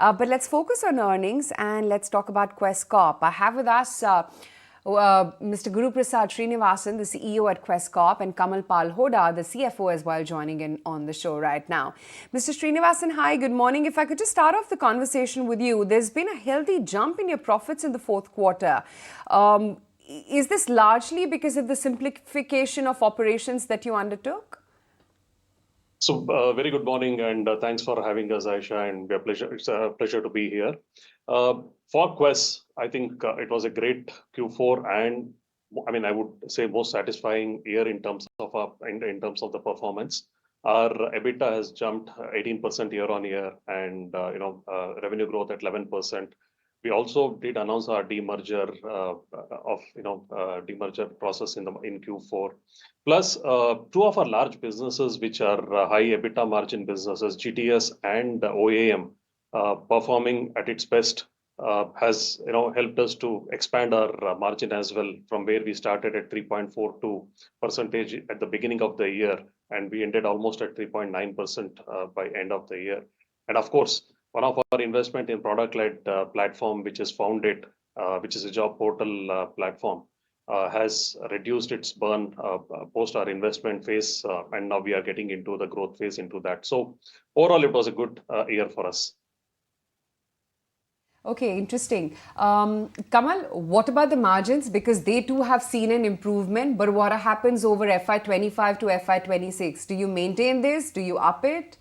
But let's focus on earnings and let's talk about Quess Corp. I have with us Mr. Guru Prasad Srinivasan, the CEO at Quess Corp, and Kamal Palhoda, the CFO, as well, joining in on the show right now. Mr. Srinivasan, hi, good morning. If I could just start off the conversation with you, there's been a healthy jump in your profits in the fourth quarter. Is this largely because of the simplification of operations that you undertook? So, very good morning, and thanks for having us, Aisha, and it's a pleasure to be here. For Quess, I think it was a great Q4, and I would say most satisfying year in terms of in terms of the performance. Our EBITDA has jumped 18% year on year, and revenue growth at 11%. We also did announce our demerger demerger process in Q4. Plus, two of our large businesses, which are high EBITDA margin businesses, GTS and OAM, performing at its best, has helped us to expand our margin as well from where we started at 3.42% at the beginning of the year, and we ended almost at 3.9% by end of the year. And of course, one of our investment in product-led platform, which is Founded, which is a job portal platform, has reduced its burn post our investment phase, and now we are getting into the growth phase into that. So overall, it was a good year for us. Okay, interesting. Kamal, what about the margins? Because they too have seen an improvement, but what happens over FY25 to FY26? Do you maintain this? Do you up it?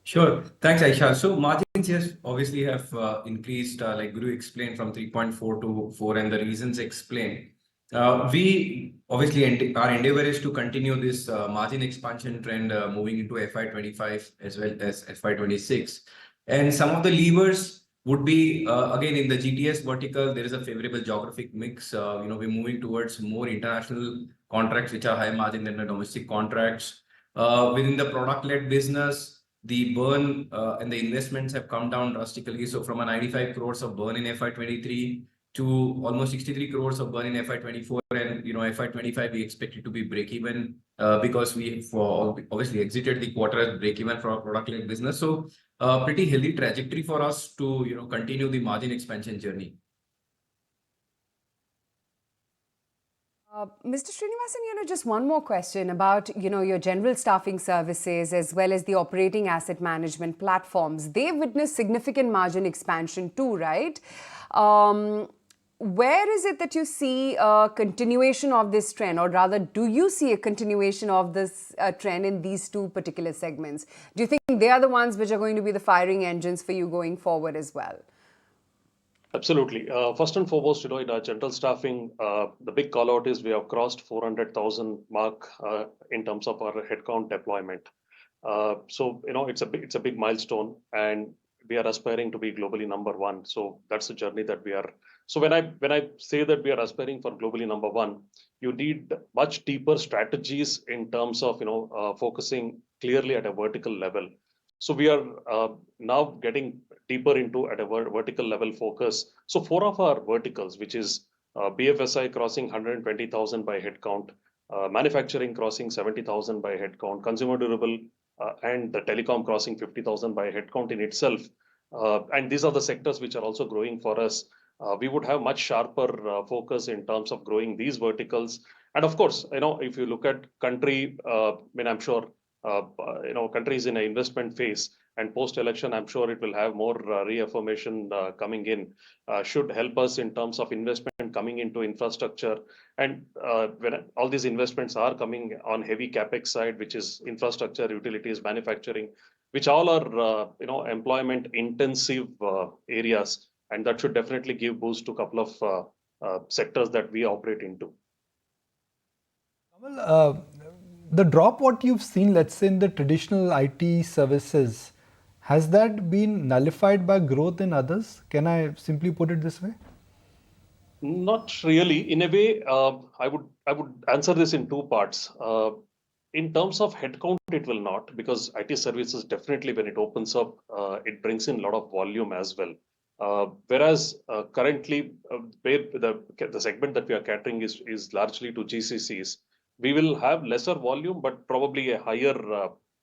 Sure. Thanks, Aisha. So margins, yes, obviously have increased, like Guru explained, from 3.4 to 4, and the reasons explained. We obviously, our endeavor is to continue this margin expansion trend moving into FY25 as well as FY26. And some of the levers would be, again, in the GTS vertical, there is a favorable geographic mix. We're moving towards more international contracts, which are higher margin than the domestic contracts. Within the product-led business, the burn and the investments have come down drastically. So from a 95 crores of burn in FY23 to almost 63 crores of burn in FY24, and FY25 we expect it to be break even because we obviously exited the quarter as break even for our product-led business. So pretty healthy trajectory for us to continue the margin expansion journey. Mr. Srinivasan, just one more question about, your general staffing services as well as the operating asset management platforms. They've witnessed significant margin expansion too, right? Where is it that you see a continuation of this trend, or rather, do you see a continuation of this trend in these two particular segments? Do you think they are the ones which are going to be the firing engines for you going forward as well? Absolutely. First and foremost, in our general staffing, the big call out is we have crossed 400,000 mark in terms of our headcount deployment. So it's a big milestone, and we are aspiring to be globally number one. So that's the journey that we are. So when I say that we are aspiring for globally number one, you need much deeper strategies in terms of focusing clearly at a vertical level. So we are now getting deeper into at a vertical level focus. So 4 of our verticals, which is BFSI crossing 120,000 by headcount, manufacturing crossing 70,000 by headcount, consumer durable and the telecom crossing 50,000 by headcount in itself. And these are the sectors which are also growing for us. We would have much sharper focus in terms of growing these verticals. And of course, if you look at country, I'm sure country is in an investment phase, and post-election, I'm sure it will have more reaffirmation coming in, should help us in terms of investment coming into infrastructure. And when all these investments are coming on heavy capex side, which is infrastructure, utilities, manufacturing, which all are employment intensive areas, and that should definitely give boost to a couple of sectors that we operate into. Kamal, the drop what you've seen, let's say in the traditional IT services, has that been nullified by growth in others? Can I simply put it this way? Not really. In a way, I would answer this in two parts. In terms of headcount, it will not, because IT services definitely, when it opens up, it brings in a lot of volume as well. Whereas currently, the segment that we are catering is largely to GCCs. We will have lesser volume, but probably a higher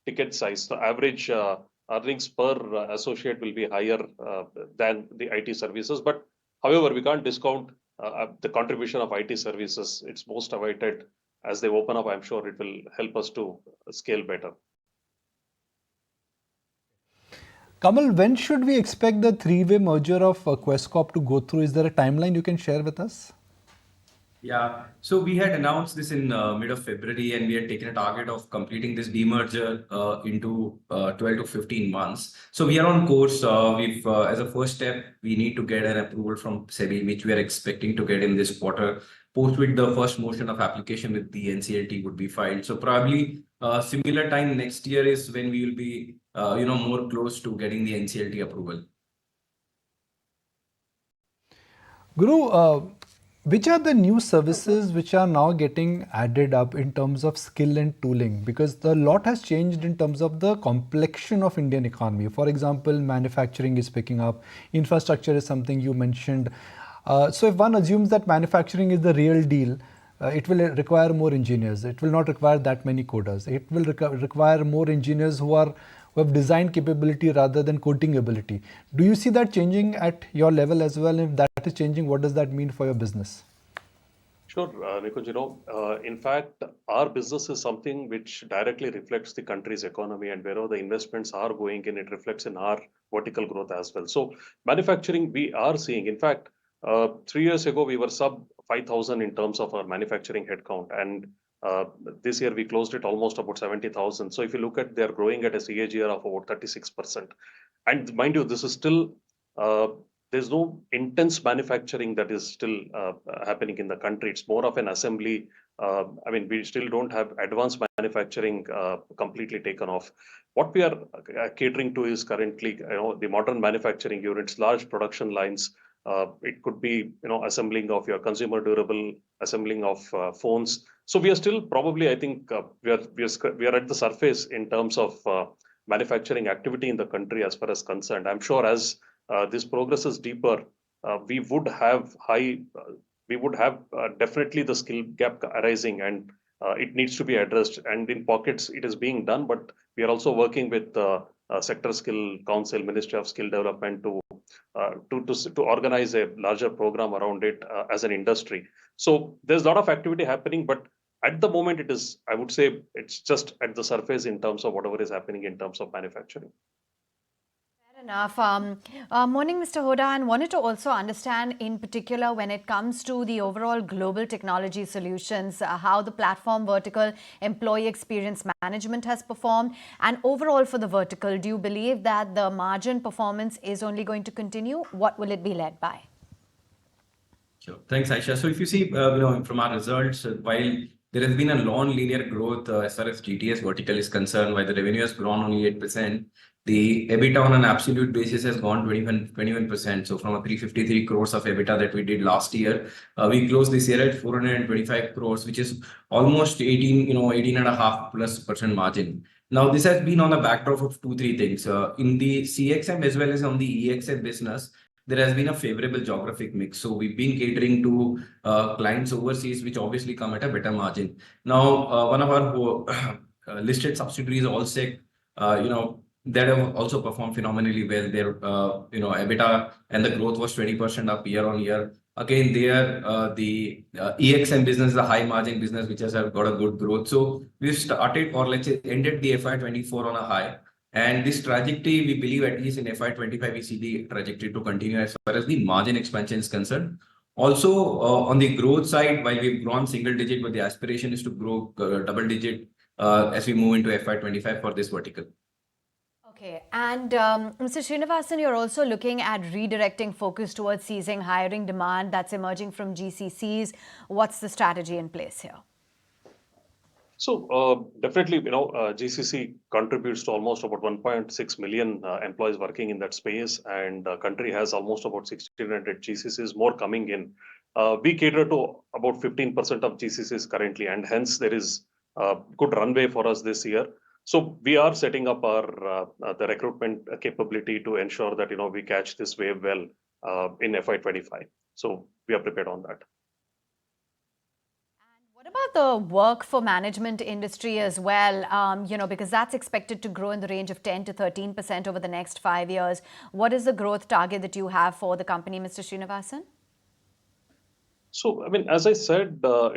ticket size. The average earnings per associate will be higher than the IT services. But however, we can't discount the contribution of IT services. It's most awaited. As they open up, I'm sure it will help us to scale better. Kamal, when should we expect the three-way merger of Quess Corp to go through? Is there a timeline you can share with us? Yeah, so we had announced this in mid of February, and we had taken a target of completing this demerger into 12 to 15 months. So we are on course. We've, as a first step, we need to get an approval from SEBI, which we are expecting to get in this quarter. Post with the first motion of application with the NCLT would be filed. So probably similar time next year is when we will be, more close to getting the NCLT approval. Guru, which are the new services which are now getting added up in terms of skill and tooling? Because the lot has changed in terms of the complexion of Indian economy. For example, manufacturing is picking up, infrastructure is something you mentioned. So if one assumes that manufacturing is the real deal, it will require more engineers. It will not require that many coders. It will require more engineers who have design capability rather than coding ability. Do you see that changing at your level as well? If that is changing, what does that mean for your business? Sure, Nikunj, in fact, our business is something which directly reflects the country's economy, and wherever the investments are going in, it reflects in our vertical growth as well. So manufacturing, we are seeing, in fact, 3 years ago, we were sub 5,000 in terms of our manufacturing headcount. And this year we closed it almost about 70,000. So if you look at, they're growing at a CAGR of about 36%. And mind you, this is still, there's no intense manufacturing that is still happening in the country. It's more of an assembly. We still don't have advanced manufacturing completely taken off. What we are catering to is currently, the modern manufacturing units, large production lines. It could be, assembling of your consumer durable, assembling of phones. So we are still probably, I think, we are at the surface in terms of manufacturing activity in the country as far as concerned. I'm sure as this progresses deeper, we would have definitely the skill gap arising, and it needs to be addressed. And in pockets, it is being done, but we are also working with Sector Skill Council, Ministry of Skill Development to organize a larger program around it as an industry. So there's a lot of activity happening, but at the moment it is, I would say, it's just at the surface in terms of whatever is happening in terms of manufacturing. Fair enough. Morning, Mr. Hoda, and wanted to also understand in particular when it comes to the overall global technology solutions, how the platform vertical employee experience management has performed, and overall for the vertical, do you believe that the margin performance is only going to continue? What will it be led by? Sure. Thanks, Aisha. So if you see, from our results, while there has been a non-linear growth as far as GTS vertical is concerned, while the revenue has grown only 8%, the EBITDA on an absolute basis has gone 21%. So from a 353 crores of EBITDA that we did last year, we closed this year at 425 crores, which is almost 18.5% margin. Now, this has been on the backdrop of 2-3 things. In the CXM as well as on the EXM business, there has been a favorable geographic mix. So we've been catering to clients overseas, which obviously come at a better margin. Now, one of our listed subsidiaries, Allsec, that have also performed phenomenally well. Their, EBITDA and the growth was 20% up year on year. Again, the EXM business is a high margin business, which has got a good growth. So we've started, or let's say ended the FY24 on a high. And this trajectory, we believe at least in FY25, we see the trajectory to continue as far as the margin expansion is concerned. Also, on the growth side, while we've grown single digit, but the aspiration is to grow double digit as we move into FY25 for this vertical. Okay, and Mr. Srinivasan, you're also looking at redirecting focus towards seizing hiring demand that's emerging from GCCs. What's the strategy in place here? So definitely, GCC contributes to almost about 1.6 million employees working in that space, and the country has almost about 1,600 GCCs more coming in. We cater to about 15% of GCCs currently, and hence there is a good runway for us this year. So we are setting up our the recruitment capability to ensure that we catch this wave well in FY25. So we are prepared on that. What about the work for management industry as well? Because that's expected to grow in the range of 10 to 13% over the next 5 years. What is the growth target that you have for the company, Mr. Srinivasan? So, I mean, as I said, our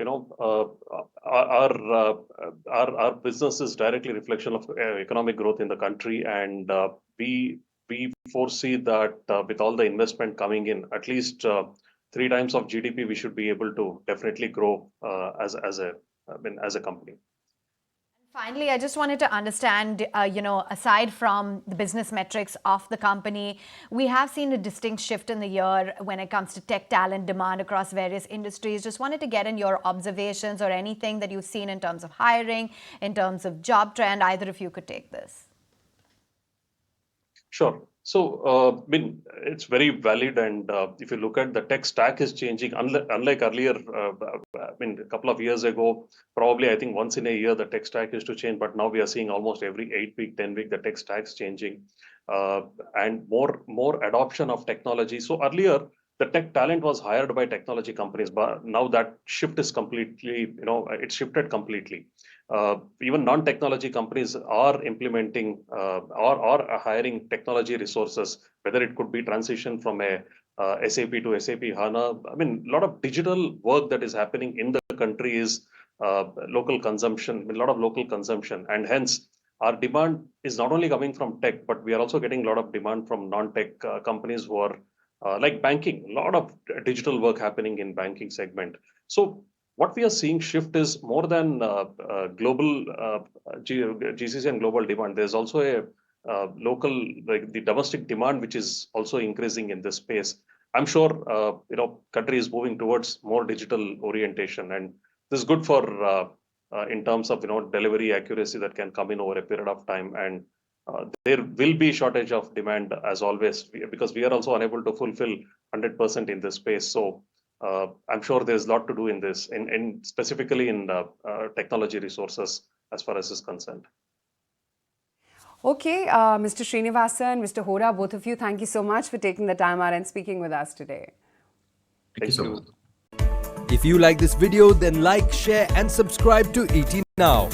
business is directly reflection of economic growth in the country, and we foresee that with all the investment coming in, at least 3 times of GDP, we should be able to definitely grow as a company. Finally, I just wanted to understand, aside from the business metrics of the company, we have seen a distinct shift in the year when it comes to tech talent demand across various industries. Just wanted to get in your observations or anything that you've seen in terms of hiring, in terms of job trend. Either of you could take this. Sure. So, I mean, it's very valid, and if you look at the tech stack is changing. Unlike earlier, I mean, a couple of years ago, probably I think once in a year the tech stack is to change, but now we are seeing almost every 8 week, 10 week the tech stack's changing, and more adoption of technology. So earlier the tech talent was hired by technology companies, but now that shift is completely, it's shifted completely. Even non-technology companies are implementing or are hiring technology resources, whether it could be transition from a SAP to SAP HANA. I mean, a lot of digital work that is happening in the country is local consumption, a lot of local consumption, and hence our demand is not only coming from tech, but we are also getting a lot of demand from non-tech companies who are like banking, a lot of digital work happening in banking segment. So what we are seeing shift is more than global GCC and global demand. There's also a local, like the domestic demand, which is also increasing in this space. I'm sure country is moving towards more digital orientation, and this is good for in terms of delivery accuracy that can come in over a period of time. And there will be shortage of demand as always, because we are also unable to fulfill 100% in this space. So I'm sure there's a lot to do in this, and specifically in technology resources as far as is concerned. Okay, Mr. Srinivasan, Mr. Hoda, both of you, thank you so much for taking the time out and speaking with us today. Thank you so much. If you like this video, then like, share and subscribe to ET Now.